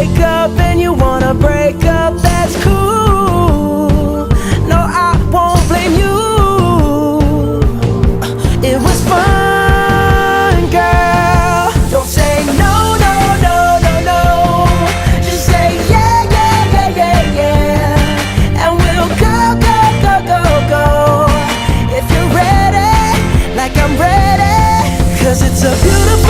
wake up and you wanna break up, that's cool. No, I won't blame you. It was fun, girl. Don't say no, no, no, no, no. Just say yeah, yeah, yeah, yeah, yeah. And we'll go, go, go, go, go. If you're ready, like I'm ready. 'Cause it's a beautiful